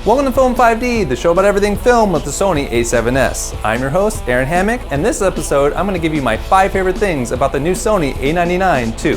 Welcome to Film 5D, the show about everything film with the Sony A7S. I'm your host, Aaron Hammock, and this episode I'm going to give you my 5 favorite things about the new Sony A99 II.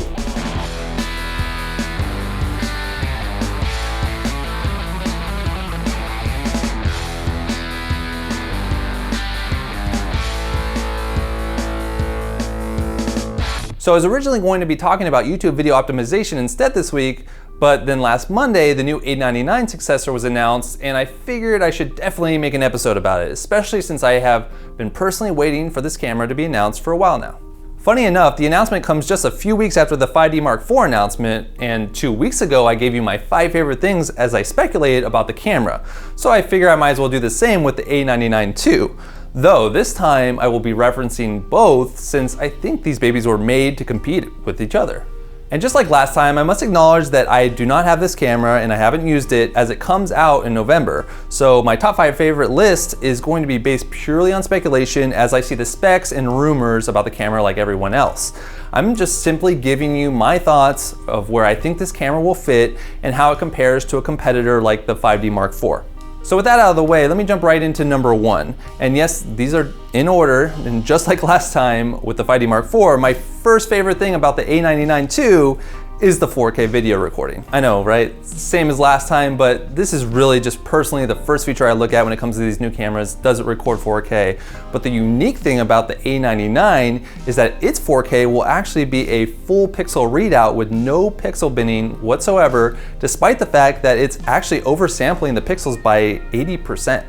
So I was originally going to be talking about YouTube video optimization instead this week, but then last Monday, the new A99 successor was announced, and I figured I should definitely make an episode about it, especially since I have been personally waiting for this camera to be announced for a while now. Funny enough, the announcement comes just a few weeks after the 5D Mark IV announcement, and 2 weeks ago I gave you my 5 favorite things as I speculated about the camera. So I figure I might as well do the same with the A99 II. Though this time I will be referencing both since I think these babies were made to compete with each other. And just like last time, I must acknowledge that I do not have this camera and I haven't used it as it comes out in November. So my top 5 favorite list is going to be based purely on speculation as I see the specs and rumors about the camera like everyone else. I'm just simply giving you my thoughts of where I think this camera will fit and how it compares to a competitor like the 5D Mark IV. So with that out of the way, let me jump right into number 1. And yes, these are in order, and just like last time with the 5D Mark IV, my first favorite thing about the A99 II is the 4K video recording. I know, right? Same as last time, but this is really just personally the first feature I look at when it comes to these new cameras. Does it record 4K? But the unique thing about the A99 is that its 4K will actually be a full pixel readout with no pixel binning whatsoever, despite the fact that it's actually oversampling the pixels by 80%.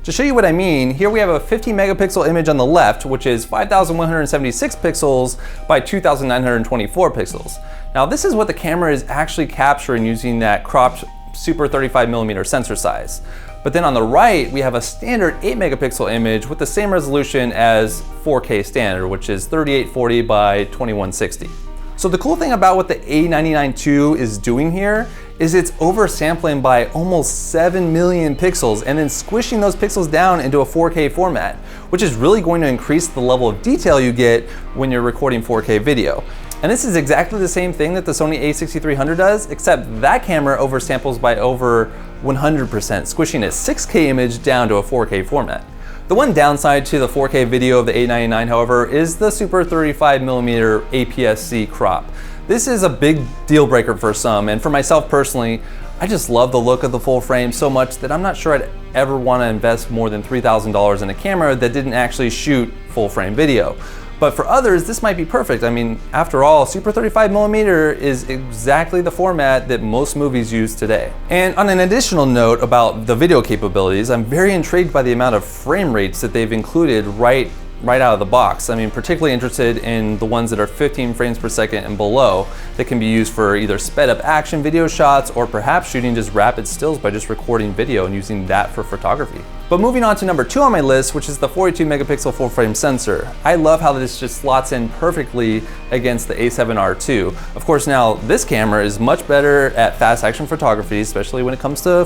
To show you what I mean, here we have a 50 megapixel image on the left, which is 5,176 pixels by 2,924 pixels. Now this is what the camera is actually capturing using that cropped super 35mm sensor size. But then on the right, we have a standard 8 megapixel image with the same resolution as 4K standard, which is 3840 by 2160. So the cool thing about what the A99 II is doing here is it's oversampling by almost 7 million pixels and then squishing those pixels down into a 4K format, which is really going to increase the level of detail you get when you're recording 4K video. And this is exactly the same thing that the Sony A6300 does, except that camera oversamples by over 100%, squishing a 6K image down to a 4K format. The one downside to the 4K video of the A99, however, is the super 35mm APS-C crop. This is a big deal breaker for some, and for myself personally, I just love the look of the full frame so much that I'm not sure I'd ever want to invest more than $3,000 in a camera that didn't actually shoot full frame video. But for others, this might be perfect. I mean, after all, Super 35mm is exactly the format that most movies use today. And on an additional note about the video capabilities, I'm very intrigued by the amount of frame rates that they've included right out of the box. I mean, particularly interested in the ones that are 15 frames per second and below that can be used for either sped up action video shots or perhaps shooting just rapid stills by just recording video and using that for photography. But moving on to number 2 on my list, which is the 42 megapixel full frame sensor. I love how this just slots in perfectly against the A7R II. Of course, now this camera is much better at fast action photography, especially when it comes to,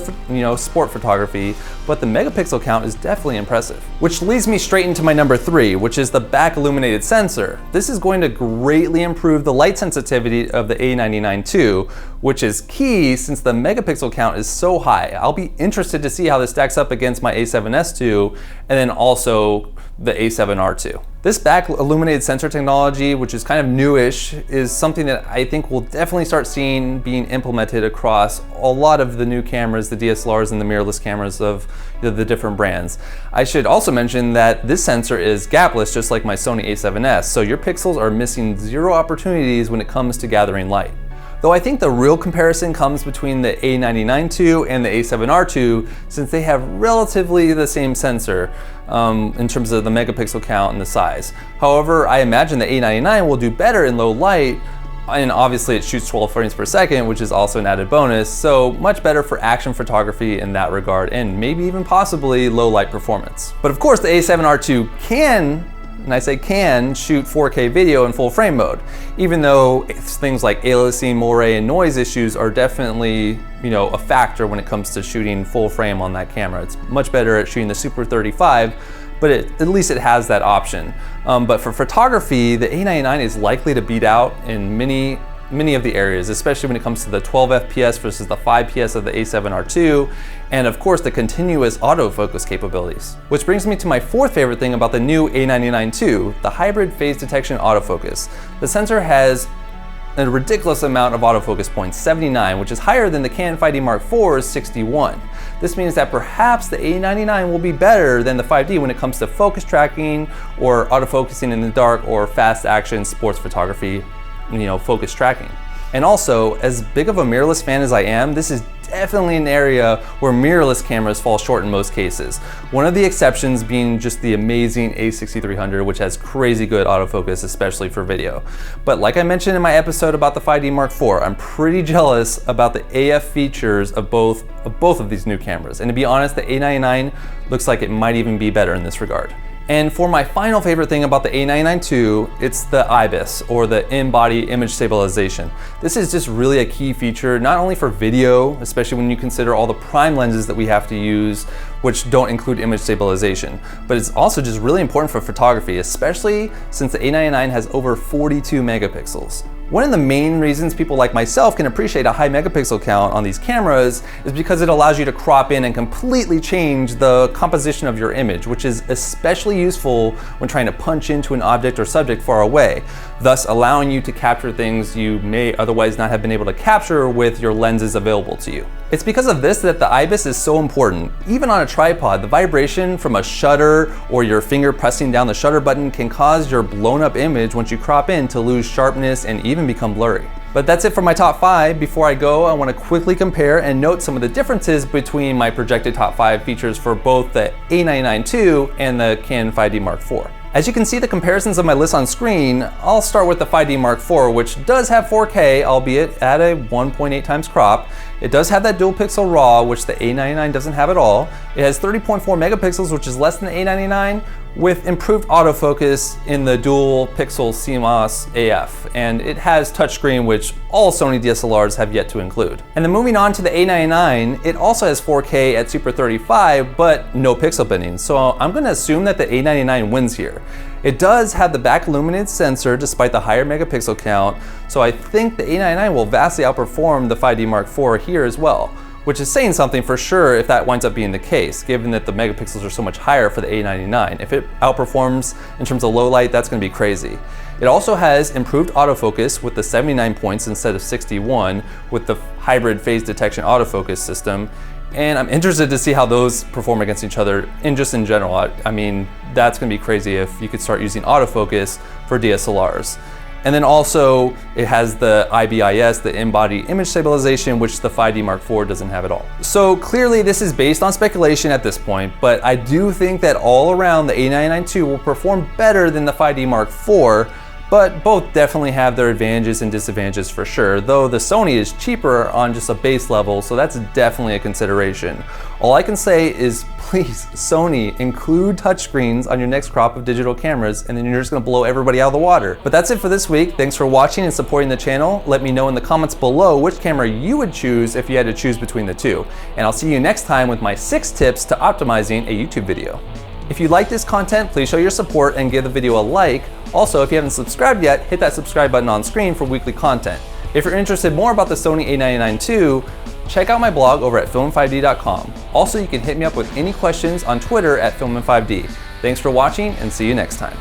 sport photography, but the megapixel count is definitely impressive. Which leads me straight into my number 3, which is the back-illuminated sensor. This is going to greatly improve the light sensitivity of the A99 II, which is key since the megapixel count is so high. I'll be interested to see how this stacks up against my A7S II and then also the A7R II. This back-illuminated sensor technology, which is kind of newish, is something that I think we'll definitely start seeing being implemented across a lot of the new cameras, the DSLRs and the mirrorless cameras of the different brands. I should also mention that this sensor is gapless, just like my Sony A7S, so your pixels are missing 0 opportunities when it comes to gathering light. Though I think the real comparison comes between the A99 II and the A7R II, since they have relatively the same sensor in terms of the megapixel count and the size. However, I imagine the A99 will do better in low light, and obviously it shoots 12 frames per second, which is also an added bonus, so much better for action photography in that regard, and maybe even possibly low light performance. But of course the A7R II can, and I say can, shoot 4K video in full frame mode, even though things like aliasing, moire, and noise issues are definitely a factor when it comes to shooting full frame on that camera. It's much better at shooting the Super 35, but at least it has that option. But for photography, the A99 is likely to beat out in many many of the areas, especially when it comes to the 12 FPS versus the 5 PS of the A7R II, and of course the continuous autofocus capabilities. Which brings me to my fourth favorite thing about the new A99 II, the hybrid phase detection autofocus. The sensor has a ridiculous amount of autofocus points, 79, which is higher than the Canon 5D Mark IV's 61. This means that perhaps the A99 will be better than the 5D when it comes to focus tracking or autofocusing in the dark or fast action sports photography, focus tracking. And also, as big of a mirrorless fan as I am, this is definitely an area where mirrorless cameras fall short in most cases. One of the exceptions being just the amazing A6300, which has crazy good autofocus, especially for video. But like I mentioned in my episode about the 5D Mark IV, I'm pretty jealous about the AF features of both of these new cameras. And to be honest, the A99 looks like it might even be better in this regard. And for my final favorite thing about the A99 II, it's the IBIS, or the in-body image stabilization. This is just really a key feature, not only for video, especially when you consider all the prime lenses that we have to use, which don't include image stabilization, but it's also just really important for photography, especially since the A99 has over 42 megapixels. One of the main reasons people like myself can appreciate a high megapixel count on these cameras is because it allows you to crop in and completely change the composition of your image, which is especially useful when trying to punch into an object or subject far away, thus allowing you to capture things you may otherwise not have been able to capture with your lenses available to you. It's because of this that the IBIS is so important. Even on a tripod, the vibration from a shutter or your finger pressing down the shutter button can cause your blown up image once you crop in to lose sharpness and even become blurry. But that's it for my top 5. Before I go, I want to quickly compare and note some of the differences between my projected top 5 features for both the A99 II and the Canon 5D Mark IV. As you can see the comparisons of my list on screen, I'll start with the 5D Mark IV, which does have 4K, albeit at a 1.8 times crop. It does have that dual pixel RAW, which the A99 doesn't have at all. It has 30.4 megapixels, which is less than the A99, with improved autofocus in the dual pixel CMOS AF, and it has touchscreen, which all Sony DSLRs have yet to include. And then moving on to the A99, it also has 4K at Super 35, but no pixel binning, so I'm going to assume that the A99 wins here. It does have the back-illuminated sensor despite the higher megapixel count, so I think the A99 will vastly outperform the 5D Mark IV here as well, which is saying something for sure if that winds up being the case, given that the megapixels are so much higher for the A99. If it outperforms in terms of low light, that's going to be crazy. It also has improved autofocus with the 79 points instead of 61 with the hybrid phase detection autofocus system. And I'm interested to see how those perform against each other in general. I mean, that's going to be crazy if you could start using autofocus for DSLRs. And then also it has the IBIS, the in-body image stabilization, which the 5D Mark IV doesn't have at all. So clearly this is based on speculation at this point, but I do think that all around the A99 II will perform better than the 5D Mark IV, but both definitely have their advantages and disadvantages for sure, though the Sony is cheaper on just a base level, so that's definitely a consideration. All I can say is, please, Sony, include touchscreens on your next crop of digital cameras, and then you're just gonna blow everybody out of the water. But that's it for this week. Thanks for watching and supporting the channel. Let me know in the comments below which camera you would choose if you had to choose between the two. And I'll see you next time with my 6 tips to optimizing a YouTube video. If you like this content, please show your support and give the video a like. Also, if you haven't subscribed yet, hit that subscribe button on screen for weekly content. If you're interested more about the Sony A99 II, check out my blog over at filmin5d.com. Also, you can hit me up with any questions on Twitter at filmin5d. Thanks for watching and see you next time.